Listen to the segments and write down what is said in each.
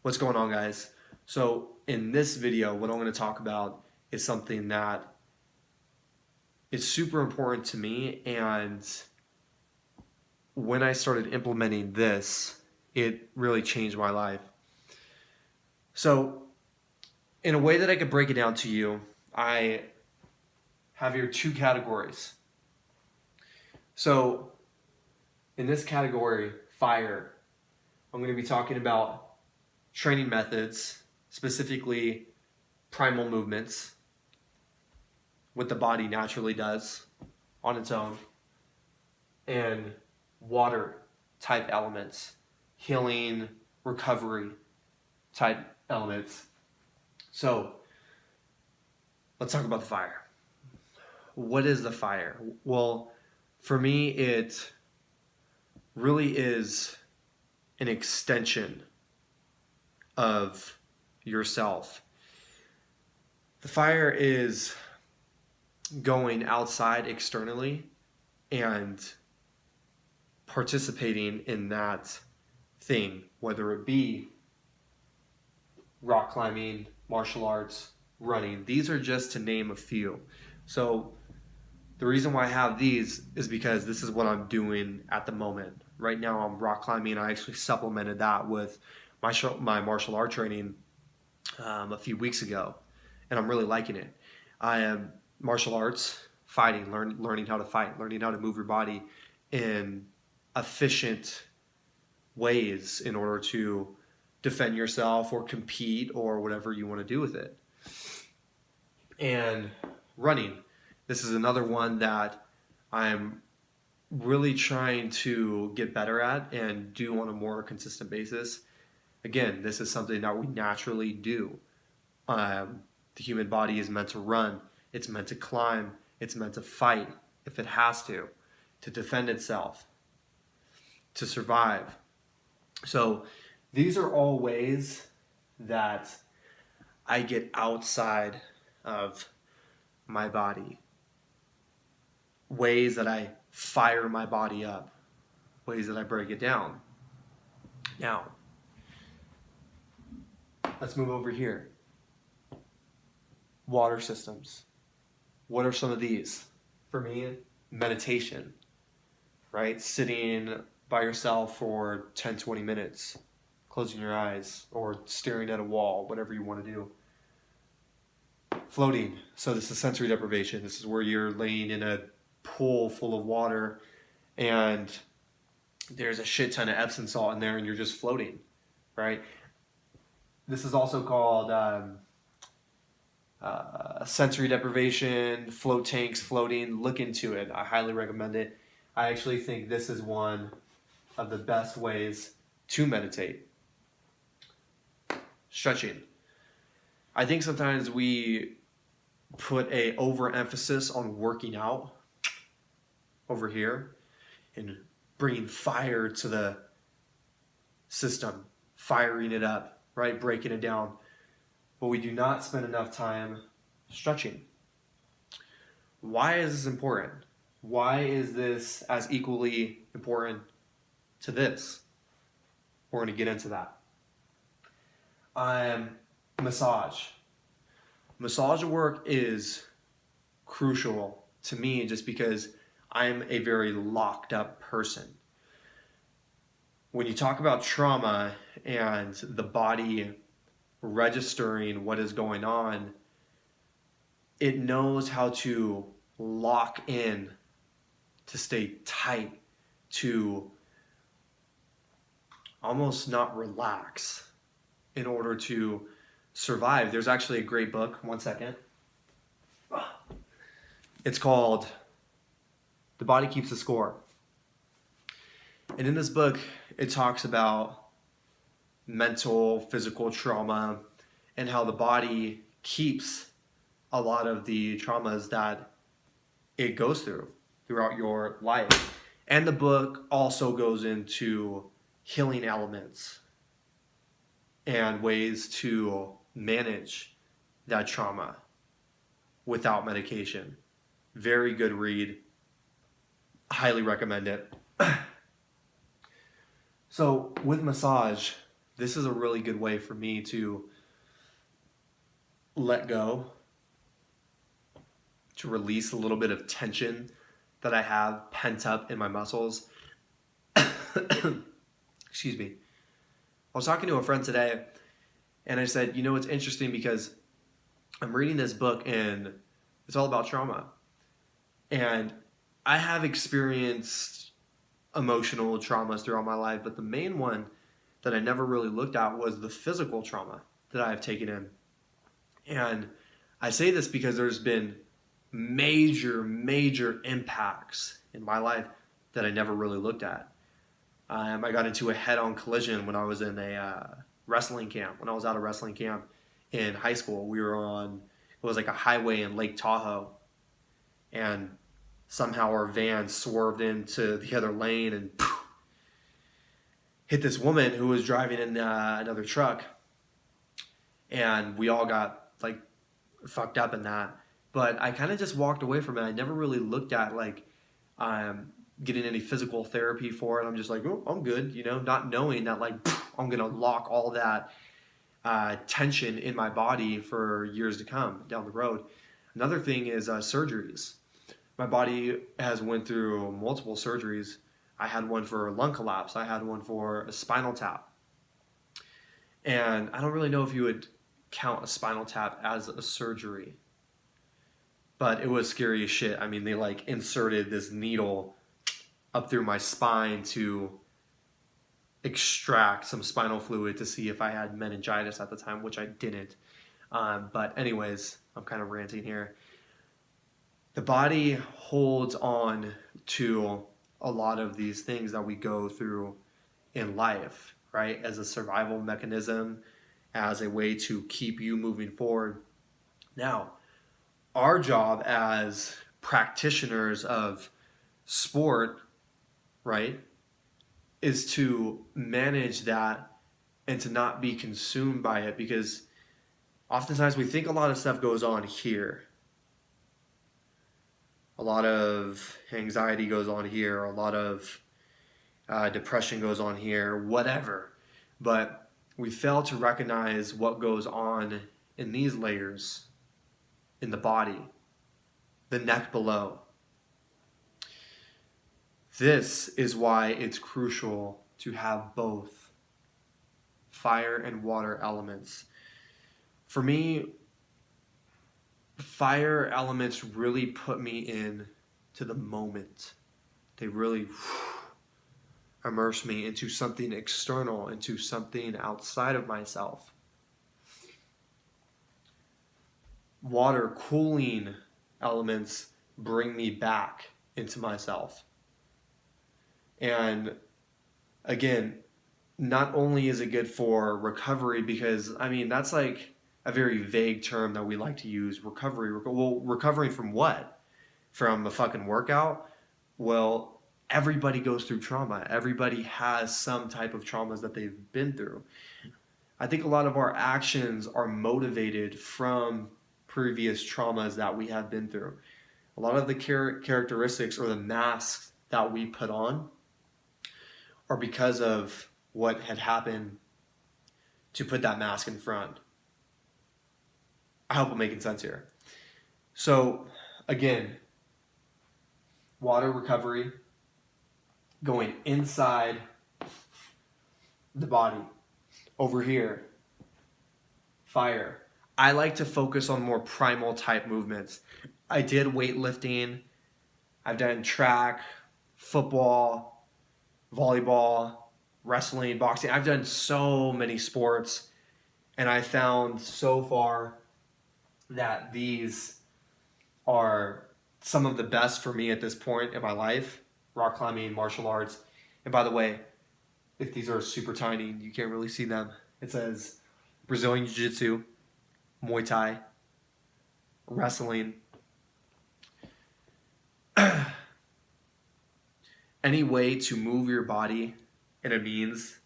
What's going on, guys? So in this video, what I'm going to talk about is something that is super important to me, and when I started implementing this, it really changed my life. So in a way that I could break it down to you, I have here two categories. So in this category, fire, I'm going to be talking about training methods, specifically primal movements, what the body naturally does on its own, and water type elements, healing, recovery type elements. So let's talk about the fire. What is the fire? Well, for me, it really is an extension of yourself. The fire is going outside externally and participating in that thing, whether it be rock climbing, martial arts, running. These are just to name a few. So the reason why I have these is because this is what I'm doing at the moment. Right now I'm rock climbing. I actually supplemented that with my martial art training a few weeks ago, and I'm really liking it. I am martial arts, fighting, learning how to fight, learning how to move your body in efficient ways in order to defend yourself or compete or whatever you want to do with it. And running, this is another one that I'm really trying to get better at and do on a more consistent basis. Again, this is something that we naturally do. The human body is meant to run, it's meant to climb, it's meant to fight if it has to defend itself, to survive. So these are all ways that I get outside of my body, ways that I fire my body up, ways that I break it down. Now, let's move over here. Water systems. What are some of these? For me, meditation, right? Sitting by yourself for 10, 20 minutes, closing your eyes or staring at a wall, whatever you want to do. Floating. So this is sensory deprivation. This is where you're laying in a pool full of water and there's a shit ton of Epsom salt in there and you're just floating, right? This is also called sensory deprivation, float tanks, floating. Look into it. I highly recommend it. I actually think this is one of the best ways to meditate. Stretching. I think sometimes we put a overemphasis on working out over here and bringing fire to the system, firing it up, right? Breaking it down. But we do not spend enough time stretching. Why is this important? Why is this as equally important to this? We're going to get into that. Massage. Massage work is crucial to me just because I'm a very locked up person. When you talk about trauma and the body registering what is going on, it knows how to lock in, to stay tight, to almost not relax in order to survive. There's actually a great book, one second. It's called The Body Keeps the Score. And in this book, it talks about mental, physical trauma and how the body keeps a lot of the traumas that it goes throughout your life. And the book also goes into healing elements and ways to manage that trauma without medication. Very good read. Highly recommend it. So with massage, this is a really good way for me to let go, to release a little bit of tension that I have pent up in my muscles. Excuse me. I was talking to a friend today, and I said, you know, it's interesting because I'm reading this book and it's all about trauma. And I have experienced emotional traumas throughout my life, but the main one that I never really looked at was the physical trauma that I have taken in. And I say this because there's been major impacts in my life that I never really looked at. I got into a head-on collision when I was in a wrestling camp. When I was out of wrestling camp in high school, we were on, it was like a highway in Lake Tahoe, and somehow our van swerved into the other lane and hit this woman who was driving in another truck, and we all got like fucked up in that. But I kind of just walked away from it. I never really looked at like getting any physical therapy for it. I'm just like, oh, I'm good, you know, not knowing that like I'm gonna lock all that tension in my body for years to come down the road. Another thing is surgeries. My body has went through multiple surgeries. I had one for lung collapse. I had one for a spinal tap. And I don't really know if you would count a spinal tap as a surgery, but it was scary as shit. I mean, they like inserted this needle up through my spine to extract some spinal fluid to see if I had meningitis at the time, which I didn't. But anyways, I'm kind of ranting here. The body holds on to a lot of these things that we go through in life, right? As a survival mechanism, as a way to keep you moving forward. Now, our job as practitioners of sport, right, is to manage that and to not be consumed by it, because oftentimes we think a lot of stuff goes on here. A lot of anxiety goes on here, a lot of depression goes on here, whatever. But we fail to recognize what goes on in these layers, in the body, the neck below. This is why it's crucial to have both fire and water elements. For me, fire elements really put me in to the moment. They really immerse me into something external, into something outside of myself. Water, cooling elements bring me back into myself. And again, not only is it good for recovery, because I mean, that's like a very vague term that we like to use, recovery. Well, recovering from what? From a fucking workout? Well, everybody goes through trauma. Everybody has some type of traumas that they've been through. I think a lot of our actions are motivated from previous traumas that we have been through. A lot of the characteristics or the masks that we put on are because of what had happened to put that mask in front. I hope I'm making sense here. So again, water recovery, going inside the body. Over here, fire. I like to focus on more primal type movements. I did weightlifting. I've done track, football, volleyball, wrestling, boxing. I've done so many sports, and I found so far that these are some of the best for me at this point in my life. Rock climbing, martial arts. And by the way, if these are super tiny, you can't really see them. It says Brazilian Jiu-Jitsu, Muay Thai, wrestling. Any way to move your body in a means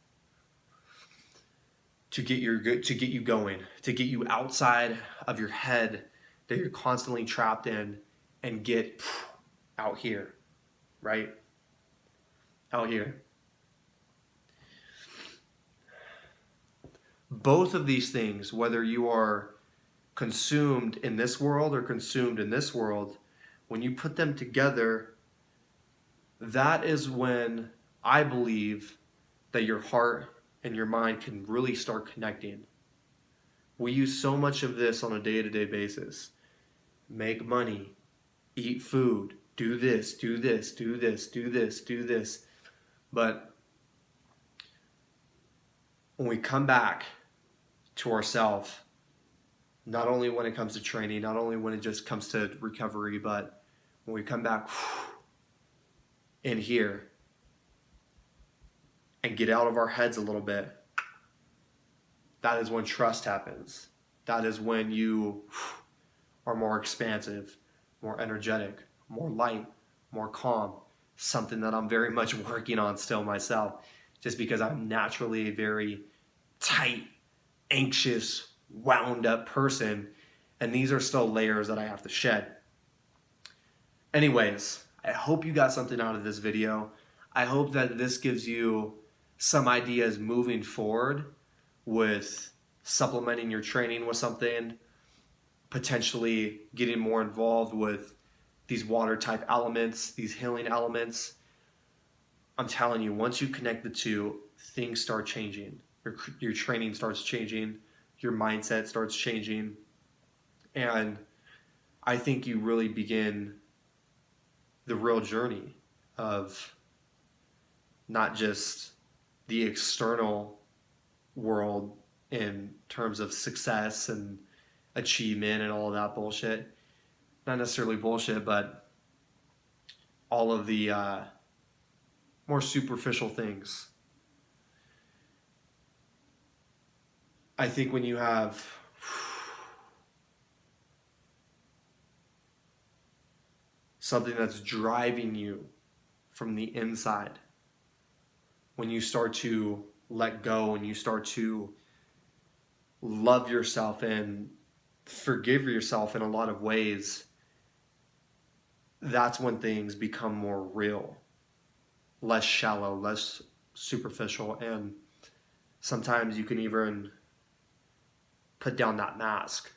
to get you going, to get you outside of your head that you're constantly trapped in, and get out here, right? Out here. Both of these things, whether you are consumed in this world or consumed in this world, when you put them together, that is when I believe that your heart and your mind can really start connecting. We use so much of this on a day-to-day basis. Make money, eat food, do this, do this, do this, do this, do this. But when we come back to ourselves, not only when it comes to training, not only when it just comes to recovery, but when we come back in here and get out of our heads a little bit, that is when trust happens. That is when you are more expansive, more energetic, more light, more calm. Something that I'm very much working on still myself, just because I'm naturally a very tight, anxious, wound up person, and these are still layers that I have to shed. Anyways, I hope you got something out of this video. I hope that this gives you some ideas moving forward with supplementing your training with something, potentially getting more involved with these water type elements, these healing elements. I'm telling you, once you connect the two, things start changing. Your training starts changing, your mindset starts changing, and I think you really begin the real journey of not just the external world in terms of success and achievement and all of that bullshit. Not necessarily bullshit, but all of the more superficial things. I think when you have something that's driving you from the inside, when you start to let go and you start to love yourself and forgive yourself in a lot of ways, that's when things become more real, less shallow, less superficial, and sometimes you can even put down that mask